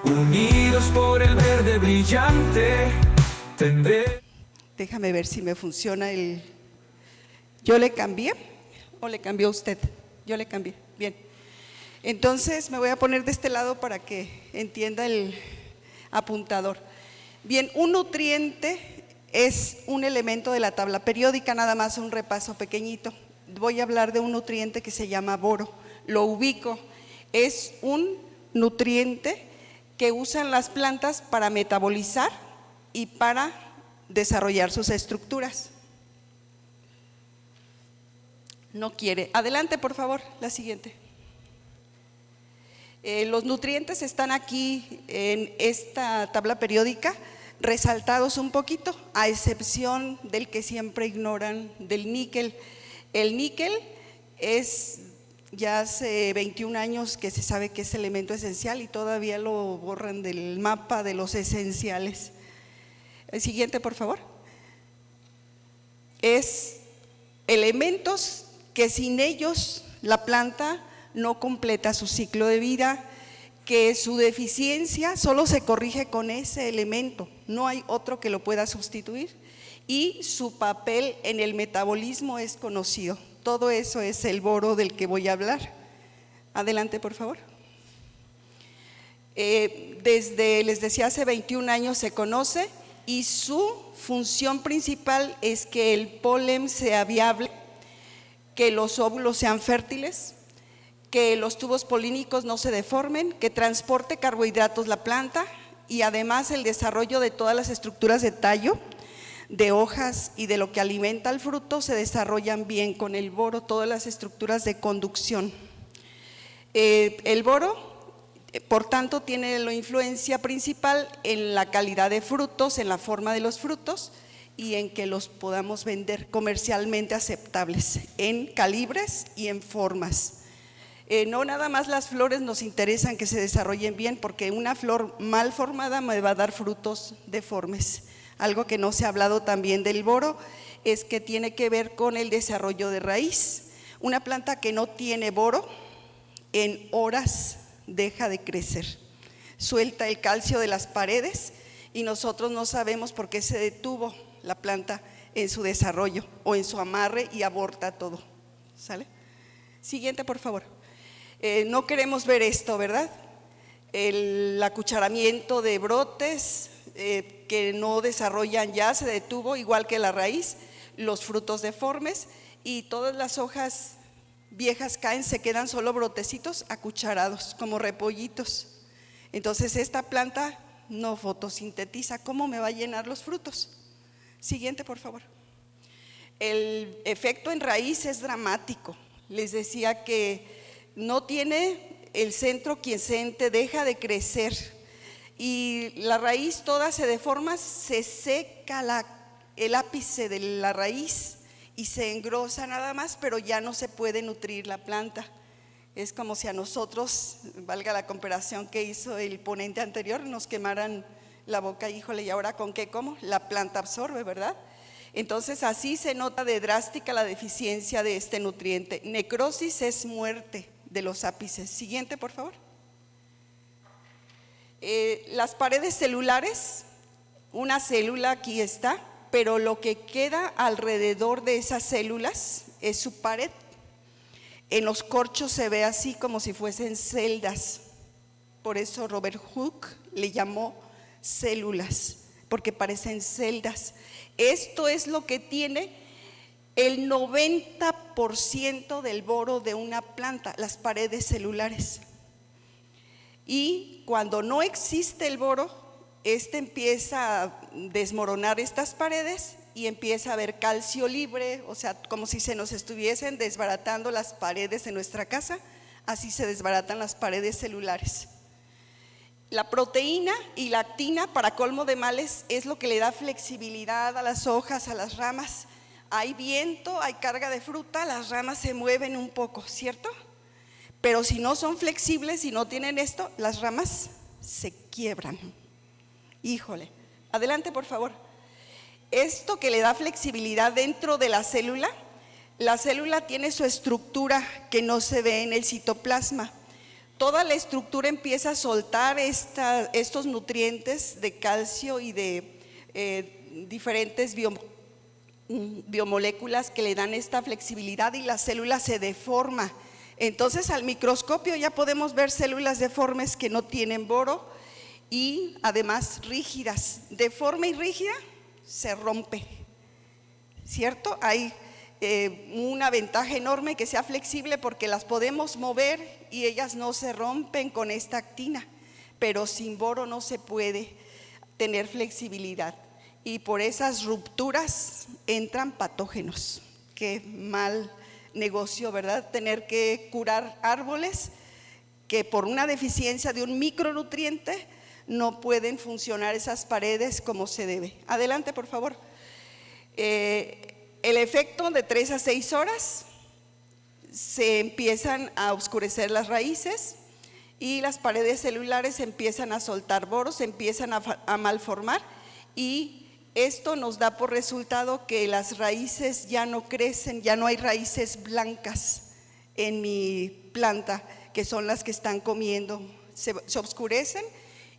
unidos por el verde brillante, tendré. Déjame ver si me funciona el… ¿Yo le cambié o le cambió usted? Yo le cambié, bien. Entonces me voy a poner de este lado para que entienda el apuntador. Bien, un nutriente es un elemento de la tabla periódica, nada más un repaso pequeñito. Voy a hablar de un nutriente que se llama boro, lo ubico. Es un nutriente que usan las plantas para metabolizar y para desarrollar sus estructuras. No quiere. Adelante, por favor, la siguiente. Los nutrientes están aquí en esta tabla periódica resaltados un poquito, a excepción del que siempre ignoran, del níquel. El níquel es, ya hace 21 años que se sabe que es elemento esencial y todavía lo borran del mapa de los esenciales. El siguiente, por favor. Es elementos que sin ellos la planta no completa su ciclo de vida, que su deficiencia solo se corrige con ese elemento, no hay otro que lo pueda sustituir, y su papel en el metabolismo es conocido. Todo eso es el boro del que voy a hablar. Adelante, por favor. Desde, les decía, hace 21 años se conoce y su función principal es que el polen sea viable, que los óvulos sean fértiles, que los tubos polínicos no se deformen, que transporte carbohidratos la planta y además el desarrollo de todas las estructuras de tallo, de hojas y de lo que alimenta al fruto se desarrollan bien con el boro, todas las estructuras de conducción. El boro, por tanto, tiene la influencia principal en la calidad de frutos, en la forma de los frutos y en que los podamos vender comercialmente aceptables, en calibres y en formas. No nada más las flores nos interesan que se desarrollen bien, porque una flor mal formada me va a dar frutos deformes. Algo que no se ha hablado también del boro es que tiene que ver con el desarrollo de raíz. Una planta que no tiene boro en horas deja de crecer, suelta el calcio de las paredes y nosotros no sabemos por qué se detuvo la planta en su desarrollo o en su amarre y aborta todo. ¿Sale? Siguiente, por favor. No queremos ver esto, ¿verdad? El acucharamiento de brotes que no desarrollan ya, se detuvo, igual que la raíz, los frutos deformes y todas las hojas viejas caen, se quedan solo brotecitos acucharados, como repollitos. Entonces esta planta no fotosintetiza, ¿cómo me va a llenar los frutos? Siguiente, por favor. El efecto en raíz es dramático. Les decía que no tiene el centro quiescente, deja de crecer y la raíz toda se deforma, se seca el ápice de la raíz y se engrosa nada más, pero ya no se puede nutrir la planta. Es como si a nosotros, valga la comparación que hizo el ponente anterior, nos quemaran la boca, híjole, ¿y ahora con qué como? La planta absorbe, ¿verdad? Entonces así se nota de drástica la deficiencia de este nutriente. Necrosis es muerte de los ápices. Siguiente, por favor. Las paredes celulares, una célula aquí está, pero lo que queda alrededor de esas células es su pared. En los corchos se ve así como si fuesen celdas. Por eso Robert Hooke le llamó células, porque parecen celdas. Esto es lo que tiene el 90% del boro de una planta, las paredes celulares. Y cuando no existe el boro, empieza a desmoronar estas paredes y empieza a haber calcio libre, o sea, como si se nos estuviesen desbaratando las paredes de nuestra casa, así se desbaratan las paredes celulares. La proteína y la actina, para colmo de males, es lo que le da flexibilidad a las hojas, a las ramas. Hay viento, hay carga de fruta, las ramas se mueven un poco, ¿cierto? Pero si no son flexibles, si no tienen esto, las ramas se quiebran. Híjole, adelante, por favor. Esto que le da flexibilidad dentro de la célula tiene su estructura que no se ve en el citoplasma. toda la estructura empieza a soltar estos nutrientes de calcio y de diferentes biomoléculas que le dan esta flexibilidad, y la célula se deforma. Entonces al microscopio ya podemos ver células deformes que no tienen boro y además rígidas. Deforme y rígida se rompe, ¿cierto? Hay una ventaja enorme que sea flexible, porque las podemos mover y ellas no se rompen con esta actina, pero sin boro no se puede tener flexibilidad, y por esas rupturas entran patógenos. Qué mal negocio, ¿verdad? Tener que curar árboles que por una deficiencia de un micronutriente no pueden funcionar esas paredes como se debe. Adelante, por favor. El efecto de 3 a 6 horas, se empiezan a oscurecer las raíces y las paredes celulares empiezan a soltar boros, se empiezan a malformar, y esto nos da por resultado que las raíces ya no crecen, ya no hay raíces blancas en mi planta, que son las que están comiendo, se oscurecen,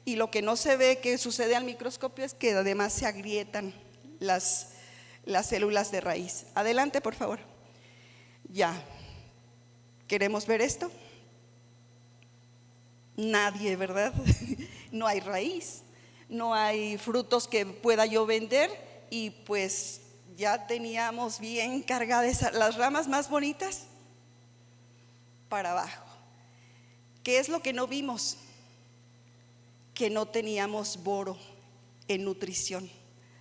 y lo que no se ve que sucede al microscopio es que además se agrietan las células de raíz. Adelante, por favor. Ya. ¿Queremos ver esto? Nadie, ¿verdad? No hay raíz, no hay frutos que pueda yo vender, y pues ya teníamos bien cargadas las ramas más bonitas para abajo. ¿Qué es lo que no vimos? Que no teníamos boro en nutrición.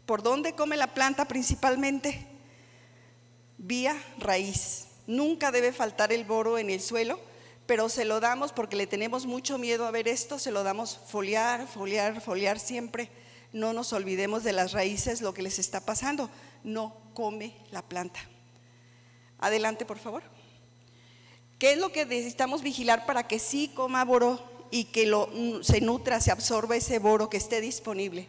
¿Por dónde come la planta principalmente? Vía raíz. Nunca debe faltar el boro en el suelo, pero se lo damos porque le tenemos mucho miedo a ver esto, se lo damos foliar, foliar, foliar siempre. No nos olvidemos de las raíces, lo que les está pasando. No come la planta. Adelante, por favor. ¿Qué es lo que necesitamos vigilar para que sí coma boro y que se nutra, se absorba ese boro que esté disponible?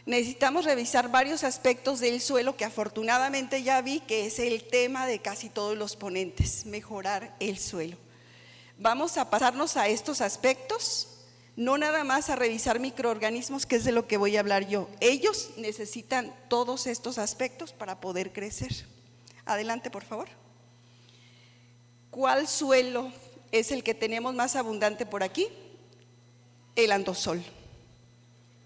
Necesitamos revisar varios aspectos del suelo que afortunadamente ya vi que es el tema de casi todos los ponentes: mejorar el suelo. Vamos a pasarnos a estos aspectos, no nada más a revisar microorganismos, que es de lo que voy a hablar yo. Ellos necesitan todos estos aspectos para poder crecer. Adelante, por favor. ¿Cuál suelo es el que tenemos más abundante por aquí? El andosol,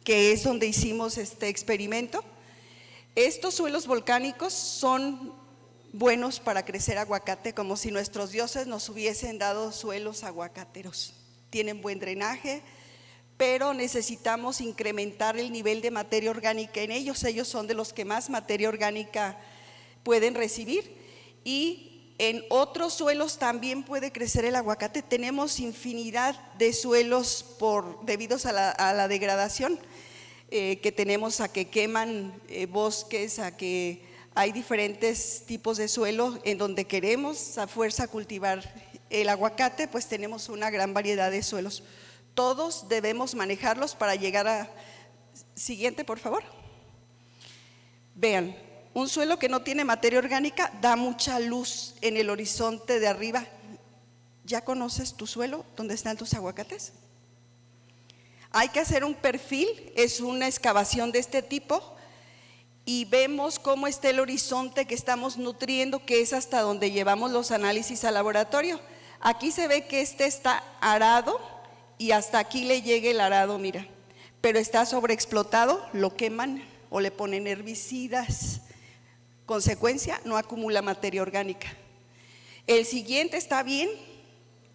que es donde hicimos este experimento. Estos suelos volcánicos son buenos para crecer aguacate, como si nuestros dioses nos hubiesen dado suelos aguacateros. Tienen buen drenaje, pero necesitamos incrementar el nivel de materia orgánica en ellos. Ellos son de los que más materia orgánica pueden recibir, y en otros suelos también puede crecer el aguacate. Tenemos infinidad de suelos debido a la degradación que tenemos, a que queman bosques, a que hay diferentes tipos de suelo en donde queremos a fuerza cultivar el aguacate. Pues tenemos una gran variedad de suelos. Todos debemos manejarlos para llegar a… Siguiente, por favor. Vean, un suelo que no tiene materia orgánica da mucha luz en el horizonte de arriba. ¿Ya conoces tu suelo? ¿Dónde están tus aguacates? Hay que hacer un perfil, es una excavación de este tipo, y vemos cómo está el horizonte que estamos nutriendo, que es hasta donde llevamos los análisis al laboratorio. Aquí se ve que este está arado y hasta aquí le llega el arado, mira, pero está sobreexplotado, lo queman o le ponen herbicidas. Consecuencia, no acumula materia orgánica. El siguiente está bien,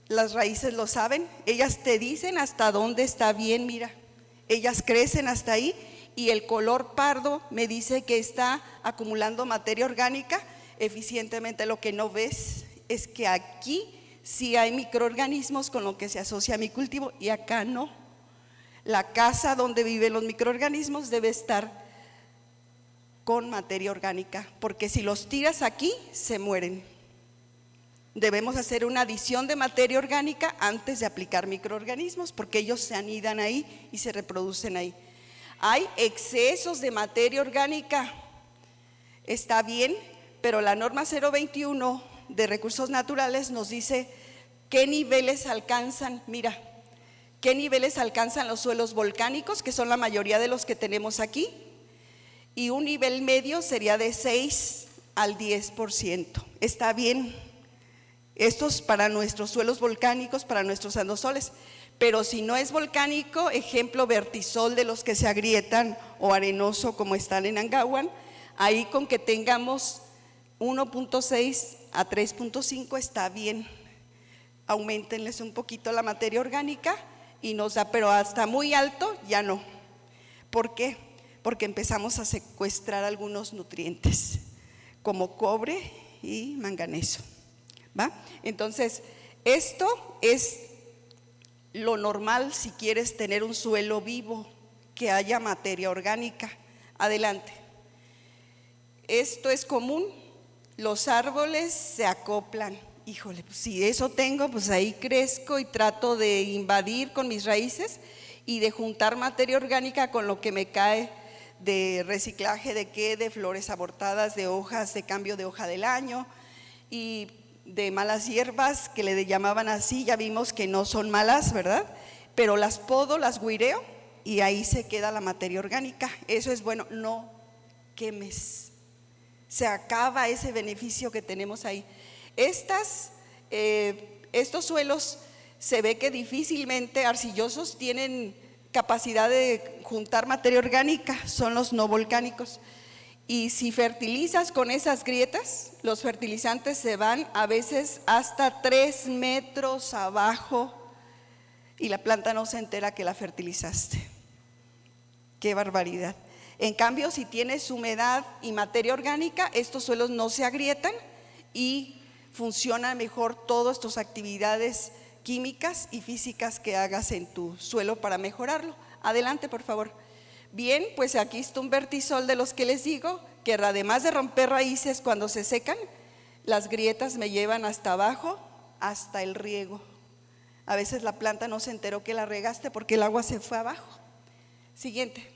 las raíces lo saben, ellas te dicen hasta dónde está bien, mira, ellas crecen hasta ahí, y el color pardo me dice que está acumulando materia orgánica eficientemente. Lo que no ves es que aquí sí hay microorganismos con lo que se asocia a mi cultivo, y acá no. La casa donde viven los microorganismos debe estar con materia orgánica, porque si los tiras aquí se mueren. Debemos hacer una adición de materia orgánica antes de aplicar microorganismos, porque ellos se anidan ahí y se reproducen ahí. Hay excesos de materia orgánica, está bien, pero la norma 021 de recursos naturales nos dice ¿Qué niveles alcanzan? Mira, ¿qué niveles alcanzan los suelos volcánicos, que son la mayoría de los que tenemos aquí? Y un nivel medio sería de 6 al 10%. Está bien. Esto es para nuestros suelos volcánicos, para nuestros andosoles. Pero si no es volcánico, ejemplo vertisol de los que se agrietan o arenoso como están en Angahuan, ahí con que tengamos 1.6 a 3.5 está bien. Auméntenles un poquito la materia orgánica y nos da, pero hasta muy alto ya no. ¿Por qué? Porque empezamos a secuestrar algunos nutrientes como cobre y manganeso, ¿va? Entonces, esto es lo normal si quieres tener un suelo vivo, que haya materia orgánica. Adelante. Esto es común, los árboles se acoplan. Híjole, pues si eso tengo, pues ahí crezco y trato de invadir con mis raíces y de juntar materia orgánica con lo que me cae de reciclaje, de flores abortadas, de hojas, de cambio de hoja del año y de malas hierbas que le llamaban así. Ya vimos que no son malas, ¿verdad? Pero las podo, las guireo y ahí se queda la materia orgánica. Eso es bueno, no quemes. Se acaba ese beneficio que tenemos ahí. Estos suelos se ve que difícilmente arcillosos tienen capacidad de juntar materia orgánica, son los no volcánicos. Y si fertilizas con esas grietas, los fertilizantes se van a veces hasta 3 metros abajo y la planta no se entera que la fertilizaste. ¡Qué barbaridad! En cambio, si tienes humedad y materia orgánica, estos suelos no se agrietan y funcionan mejor todas tus actividades químicas y físicas que hagas en tu suelo para mejorarlo. Adelante, por favor. Bien, pues aquí está un vertisol de los que les digo, que además de romper raíces cuando se secan, las grietas me llevan hasta abajo, hasta el riego. A veces la planta no se enteró que la regaste porque el agua se fue abajo. Siguiente.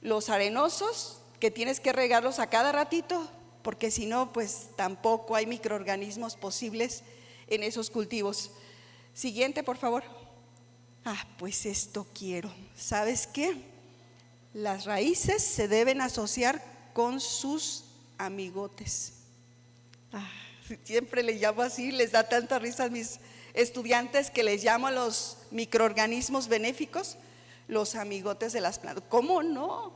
Los arenosos, que tienes que regarlos a cada ratito, porque si no, pues tampoco hay microorganismos posibles en esos cultivos. Siguiente, por favor. Pues esto quiero. ¿Sabes qué? Las raíces se deben asociar con sus amigotes. Siempre les llamo así, les da tanta risa a mis estudiantes que les llamo a los microorganismos benéficos los amigotes de las plantas. ¿Cómo no?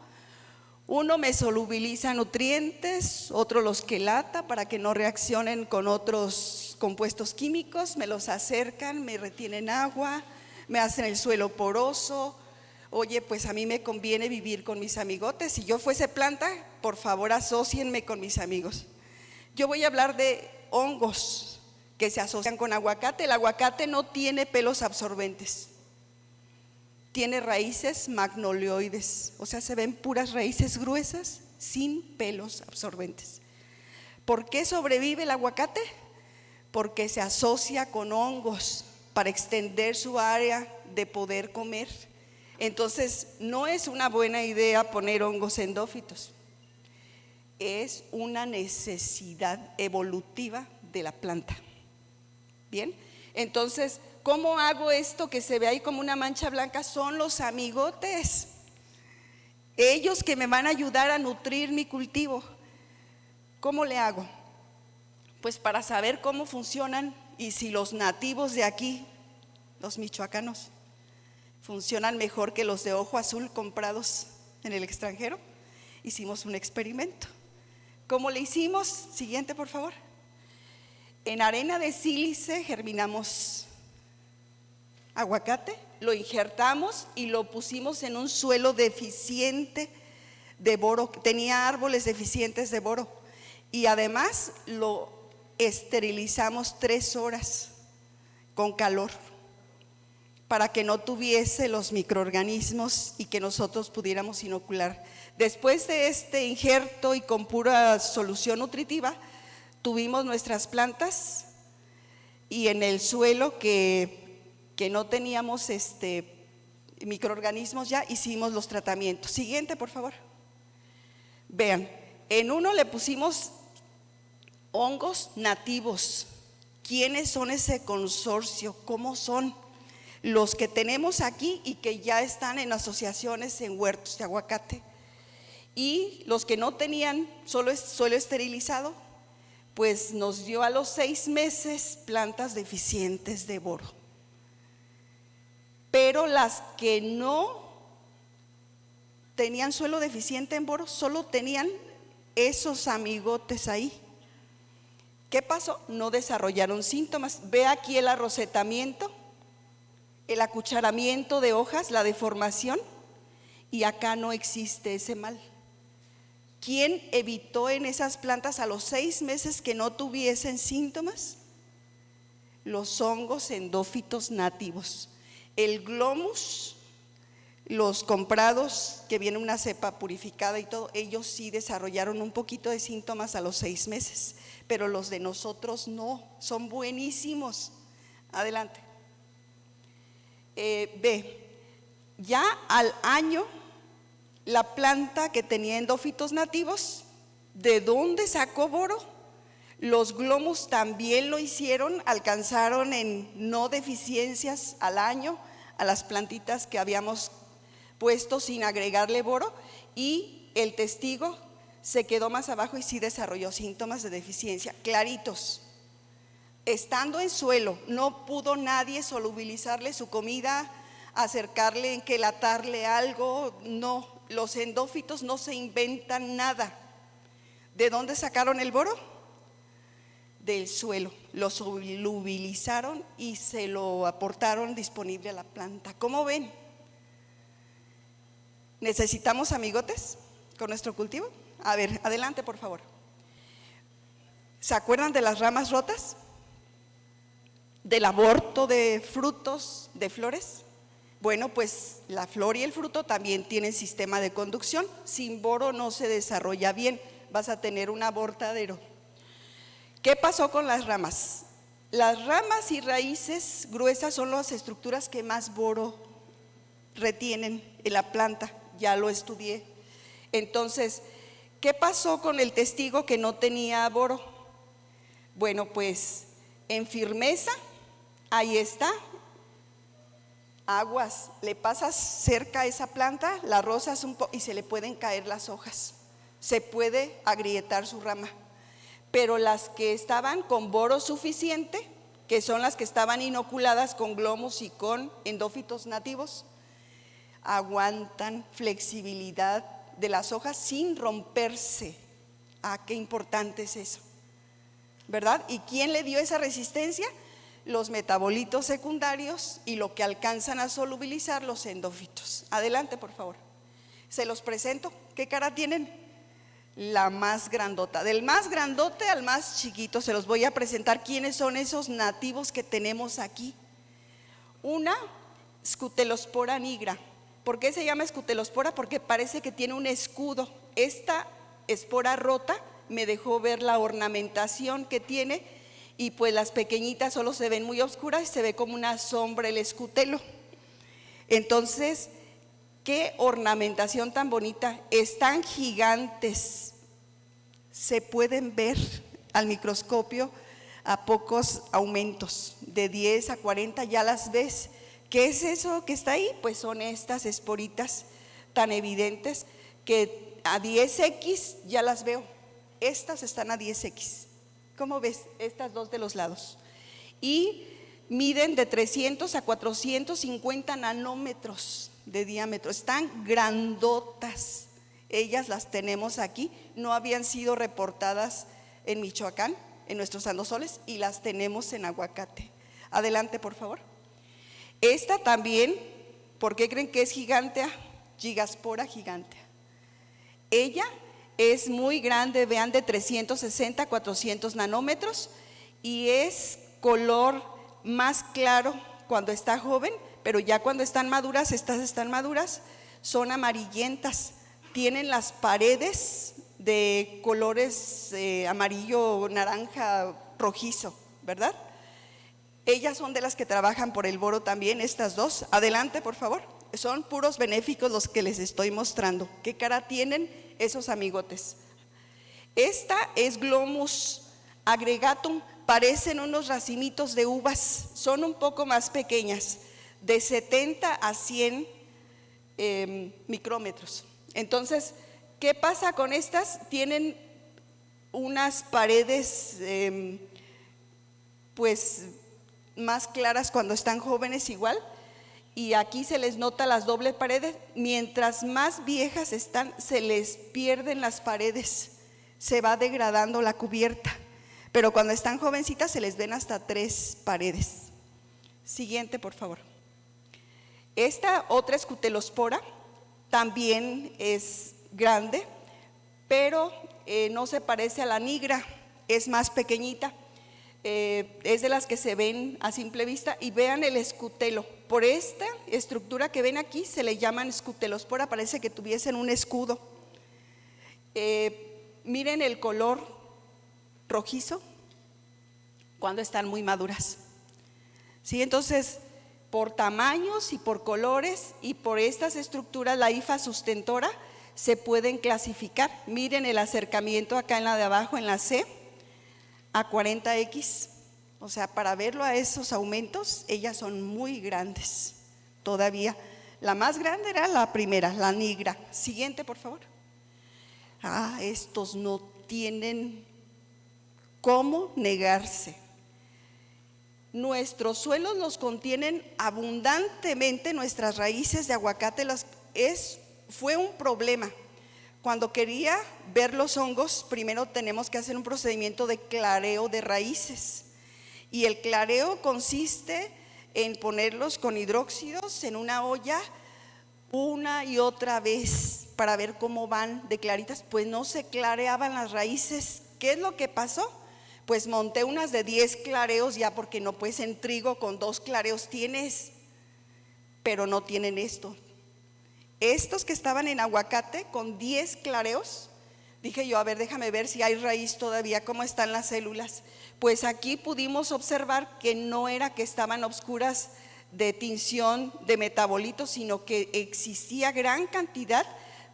Uno me solubiliza nutrientes, otro los quelata para que no reaccionen con otros compuestos químicos, me los acercan, me retienen agua, me hacen el suelo poroso. Oye, pues a mí me conviene vivir con mis amigotes. Si yo fuese planta, por favor asócienme con mis amigos. Yo voy a hablar de hongos que se asocian con aguacate. El aguacate no tiene pelos absorbentes. Tiene raíces magnolioides, o sea, se ven puras raíces gruesas sin pelos absorbentes. ¿Por qué sobrevive el aguacate? Porque se asocia con hongos para extender su área de poder comer. Entonces, no es una buena idea poner hongos endófitos. Es una necesidad evolutiva de la planta. Bien, entonces, ¿cómo hago esto que se ve ahí como una mancha blanca? Son los amigotes, ellos que me van a ayudar a nutrir mi cultivo. ¿Cómo le hago? Pues para saber cómo funcionan y si los nativos de aquí, los michoacanos, funcionan mejor que los de ojo azul comprados en el extranjero, hicimos un experimento. ¿Cómo le hicimos? Siguiente, por favor. En arena de sílice germinamos aguacate, lo injertamos y lo pusimos en un suelo deficiente de boro, tenía árboles deficientes de boro, y además lo esterilizamos 3 horas con calor para que no tuviese los microorganismos y que nosotros pudiéramos inocular. Después de este injerto y con pura solución nutritiva, tuvimos nuestras plantas y en el suelo que no teníamos microorganismos ya hicimos los tratamientos. Siguiente, por favor. Vean, en uno le pusimos hongos nativos ¿Quiénes son ese consorcio? ¿Cómo son los que tenemos aquí y que ya están en asociaciones en huertos de aguacate? Y los que no tenían suelo esterilizado, pues nos dio a los 6 meses plantas deficientes de boro. Pero las que no tenían suelo deficiente en boro, solo tenían esos amigotes ahí. ¿Qué pasó? No desarrollaron síntomas. Ve aquí el arrosetamiento, el acucharamiento de hojas, la deformación, y acá no existe ese mal. ¿Quién evitó en esas plantas a los 6 meses que no tuviesen síntomas? Los hongos endófitos nativos. El glomus, los comprados, que viene una cepa purificada y todo, ellos sí desarrollaron un poquito de síntomas a los 6 meses, pero los de nosotros no, son buenísimos. Adelante. Ve, ya al año, la planta que tenía endófitos nativos, ¿de dónde sacó boro? Los glomus también lo hicieron, alcanzaron en no deficiencias al año a las plantitas que habíamos puesto sin agregarle boro, y el testigo se quedó más abajo y sí desarrolló síntomas de deficiencia, claritos. Estando en suelo, no pudo nadie solubilizarle su comida, acercarle, enquelatarle algo, no. Los endófitos no se inventan nada. ¿De dónde sacaron el boro? Del suelo. Lo solubilizaron y se lo aportaron disponible a la planta. ¿Cómo ven? ¿Necesitamos amigotes con nuestro cultivo? A ver, adelante por favor. ¿Se acuerdan de las ramas rotas? ¿Del aborto de frutos, de flores? Bueno, pues la flor y el fruto también tienen sistema de conducción. Sin boro no se desarrolla bien, vas a tener un abortadero. ¿Qué pasó con las ramas? Las ramas y raíces gruesas son las estructuras que más boro retienen en la planta, ya lo estudié. Entonces, ¿qué pasó con el testigo que no tenía boro? Bueno, pues en firmeza, ahí está. Aguas, le pasas cerca a esa planta, la rozas un poco y se le pueden caer las hojas, se puede agrietar su rama. Pero las que estaban con boro suficiente, que son las que estaban inoculadas con glomus y con endófitos nativos, aguantan flexibilidad de las hojas sin romperse. Ah, qué importante es eso, ¿verdad? ¿Y quién le dio esa resistencia? Los metabolitos secundarios y lo que alcanzan a solubilizar los endófitos. Adelante, por favor. Se los presento. ¿Qué cara tienen? La más grandota. Del más grandote al más chiquito se los voy a presentar. ¿Quiénes son esos nativos que tenemos aquí? Una, Scutelospora nigra. ¿Por qué se llama Scutelospora? Porque parece que tiene un escudo. Esta espora rota me dejó ver la ornamentación que tiene. Y pues las pequeñitas solo se ven muy oscuras y se ve como una sombra el escutelo. Entonces, qué ornamentación tan bonita. Están gigantes, se pueden ver al microscopio a pocos aumentos, de 10 a 40 ya las ves. ¿Qué es eso que está ahí? Pues son estas esporitas tan evidentes que a 10x ya las veo. Estas están a 10x. ¿Cómo ves? Estas dos de los lados. Y miden de 300 a 450 nanómetros de diámetro. Están grandotas. Ellas las tenemos aquí. No habían sido reportadas en Michoacán, en nuestros andosoles, y las tenemos en aguacate. Adelante, por favor. Esta también, ¿por qué creen que es gigantea? Gigaspora gigantea. Ella es muy grande, vean, de 360 a 400 nanómetros, y es color más claro cuando está joven, pero ya cuando están maduras, estas están maduras, son amarillentas, tienen las paredes de colores amarillo, naranja, rojizo, ¿verdad? Ellas son de las que trabajan por el boro también, estas dos. Adelante, por favor. Son puros benéficos los que les estoy mostrando. ¿Qué cara tienen esos amigotes? Esta es Glomus agregatum parecen unos racimitos de uvas, son un poco más pequeñas, de 70 a 100 micrómetros. Entonces, ¿qué pasa con estas? Tienen unas paredes pues más claras cuando están jóvenes igual, y aquí se les nota las dobles paredes. Mientras más viejas están, se les pierden las paredes, se va degradando la cubierta, pero cuando están jovencitas se les ven hasta 3 paredes. Siguiente, por favor. Esta otra escutelospora también es grande, pero no se parece a la nigra, es más pequeñita. Es de las que se ven a simple vista, y vean el escutelo. Por esta estructura que ven aquí se le llaman escutelospora, parece que tuviesen un escudo. Miren el color rojizo cuando están muy maduras. ¿Sí? Entonces, por tamaños y por colores y por estas estructuras, la hifa sustentora se pueden clasificar. Miren el acercamiento acá en la de abajo, en la C, a 40X, o sea, para verlo a esos aumentos, ellas son muy grandes todavía. La más grande era la primera, la nigra. Siguiente, por favor. Estos no tienen cómo negarse. Nuestros suelos los contienen abundantemente, nuestras raíces de aguacate. Fue un problema. Cuando quería ver los hongos, primero tenemos que hacer un procedimiento de clareo de raíces. Y el clareo consiste en ponerlos con hidróxidos en una olla una y otra vez para ver cómo van de claritas. Pues no se clareaban las raíces. ¿Qué es lo que pasó? Pues monté unas de 10 clareos ya, porque no puedes en trigo con 2 clareos tienes, pero no tienen esto. Estos que estaban en aguacate con 10 clareos, dije yo, a ver, déjame ver si hay raíz todavía, cómo están las células. Pues aquí pudimos observar que no era que estaban obscuras de tinción de metabolitos, sino que existía gran cantidad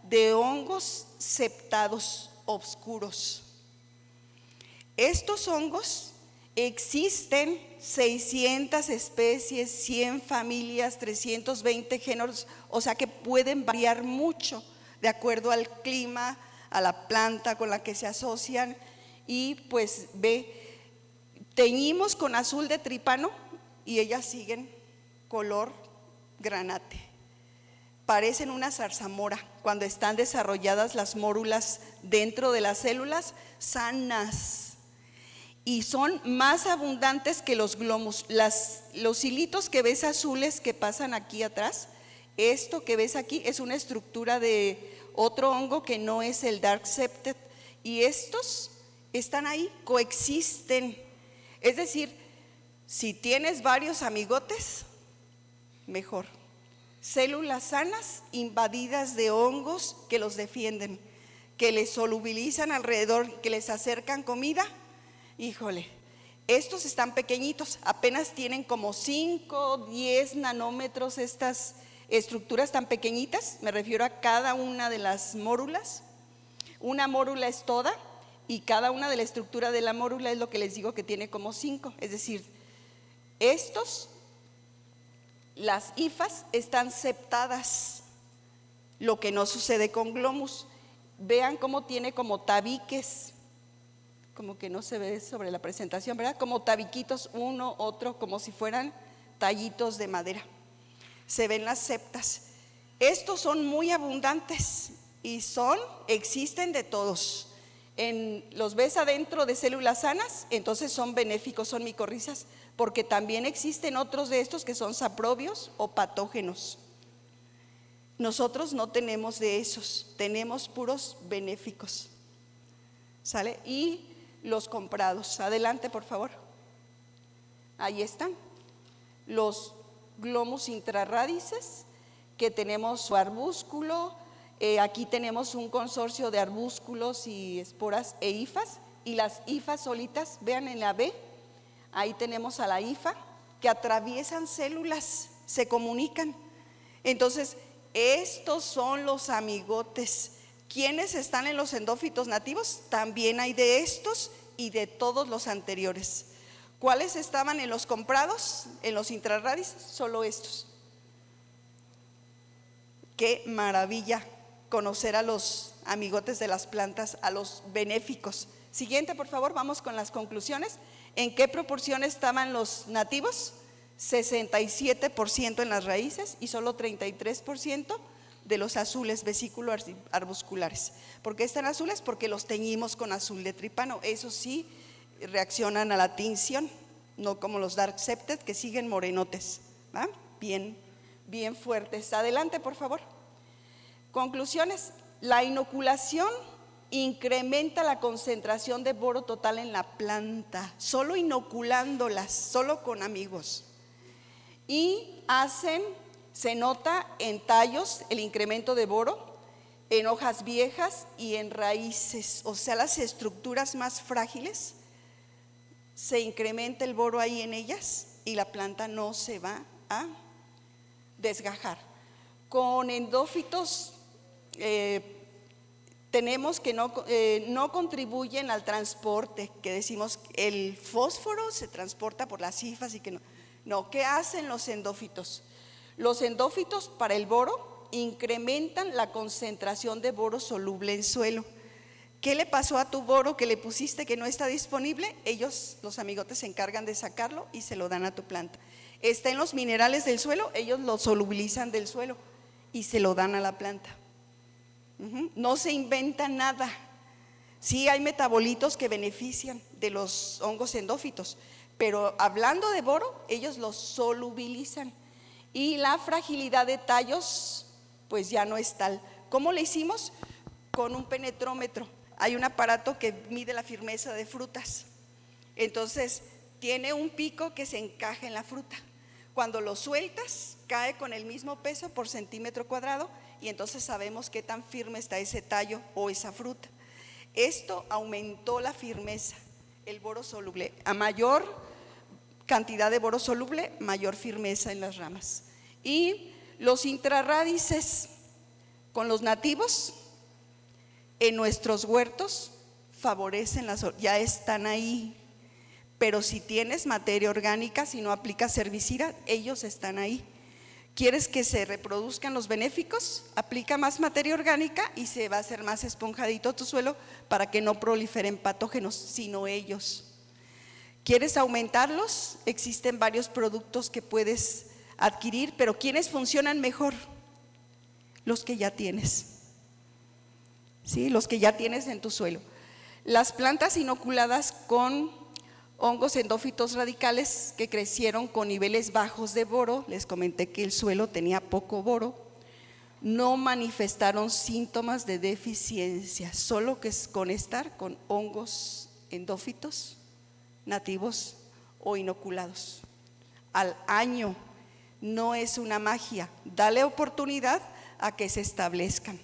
de hongos septados oscuros. Estos hongos existen 600 especies, 100 familias, 320 géneros, o sea que pueden variar mucho de acuerdo al clima, a la planta con la que se asocian. Y pues teñimos con azul de tripano y ellas siguen color granate. Parecen una zarzamora cuando están desarrolladas las mórulas dentro de las células, sanas. Y son más abundantes que los glomos. Los hilitos que ves azules que pasan aquí atrás, esto que ves aquí es una estructura de otro hongo que no es el dark septet, y estos están ahí, coexisten. Es decir, si tienes varios amigotes, mejor. Células sanas invadidas de hongos que los defienden, que les solubilizan alrededor, que les acercan comida. Híjole, estos están pequeñitos, apenas tienen como 5, 10 nanómetros estas estructuras tan pequeñitas. Me refiero a cada una de las mórulas. Una mórula es toda, y cada una de la estructura de la mórula es lo que les digo que tiene como 5. Es decir, las hifas están septadas, lo que no sucede con glomus. Vean cómo tiene como tabiques, como que no se ve sobre la presentación, ¿verdad? Como tabiquitos, uno, otro, como si fueran tallitos de madera. Se ven las septas. Estos son muy abundantes y existen de todos. Los ves adentro de células sanas, entonces son benéficos, son micorrizas, porque también existen otros de estos que son saprobios o patógenos. Nosotros no tenemos de esos, tenemos puros benéficos. ¿Sale? Y los comprados. Adelante, por favor. Ahí están los glomus intrarrádices, que tenemos su arbúsculo. Aquí tenemos un consorcio de arbúsculos y esporas e hifas, y las hifas solitas, vean en la B, ahí tenemos a la hifa, que atraviesan células, se comunican. Entonces, estos son los amigotes. ¿Quiénes están en los endófitos nativos? También hay de estos y de todos los anteriores. ¿Cuáles estaban en los comprados, en los intrarradis? Solo estos. Qué maravilla conocer a los amigotes de las plantas, a los benéficos. Siguiente, por favor, vamos con las conclusiones. ¿En qué proporción estaban los nativos? 67% en las raíces y solo 33% de los azules vesículo-arbusculares. ¿Por qué están azules? Porque los teñimos con azul de tripano. Eso sí, reaccionan a la tinción, no como los dark septet que siguen morenotes, ¿va? Bien fuertes. Adelante, por favor. Conclusiones. La inoculación incrementa la concentración de boro total en la planta, solo inoculándolas, solo con amigos. Y se nota en tallos el incremento de boro, en hojas viejas y en raíces, o sea, las estructuras más frágiles, se incrementa el boro ahí en ellas y la planta no se va a desgajar. Con endófitos tenemos que no contribuyen al transporte, que decimos el fósforo se transporta por las hifas y que no. No, ¿qué hacen los endófitos? Los endófitos para el boro incrementan la concentración de boro soluble en suelo. ¿Qué le pasó a tu boro que le pusiste que no está disponible? Ellos, los amigotes, se encargan de sacarlo y se lo dan a tu planta. Está en los minerales del suelo, ellos lo solubilizan del suelo y se lo dan a la planta. No se inventa nada. Sí hay metabolitos que benefician de los hongos endófitos, pero hablando de boro, ellos lo solubilizan y la fragilidad de tallos pues ya no es tal. ¿Cómo le hicimos? Con un penetrómetro. Hay un aparato que mide la firmeza de frutas. Entonces tiene un pico que se encaja en la fruta. Cuando lo sueltas, cae con el mismo peso por centímetro cuadrado y entonces sabemos qué tan firme está ese tallo o esa fruta. Esto aumentó la firmeza, el boro soluble. A mayor cantidad de boro soluble, mayor firmeza en las ramas. Y los intrarrádices con los nativos en nuestros huertos favorecen ya están ahí. Pero si tienes materia orgánica, si no aplicas herbicida, ellos están ahí. ¿Quieres que se reproduzcan los benéficos? Aplica más materia orgánica y se va a hacer más esponjadito tu suelo para que no proliferen patógenos, sino ellos. ¿Quieres aumentarlos? Existen varios productos que puedes adquirir, pero ¿quiénes funcionan mejor? Los que ya tienes. ¿Sí? Los que ya tienes en tu suelo. Las plantas inoculadas con hongos endófitos radicales que crecieron con niveles bajos de boro, les comenté que el suelo tenía poco boro, no manifestaron síntomas de deficiencia, solo que es con estar con hongos endófitos nativos o inoculados. Al año, no es una magia, dale oportunidad a que se establezcan.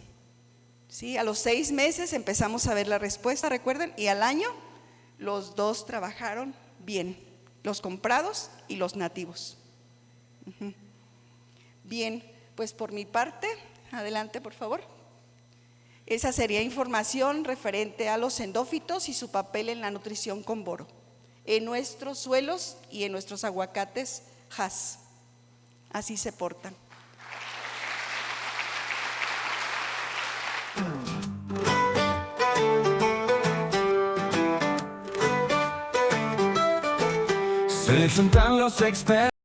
¿Sí? A los 6 meses empezamos a ver la respuesta, recuerden, y al año los dos trabajaron bien, los comprados y los nativos. Bien, pues por mi parte, adelante por favor. Esa sería información referente a los endófitos y su papel en la nutrición con boro, en nuestros suelos y en nuestros aguacates Hass. Así se portan. Se juntan los expertos.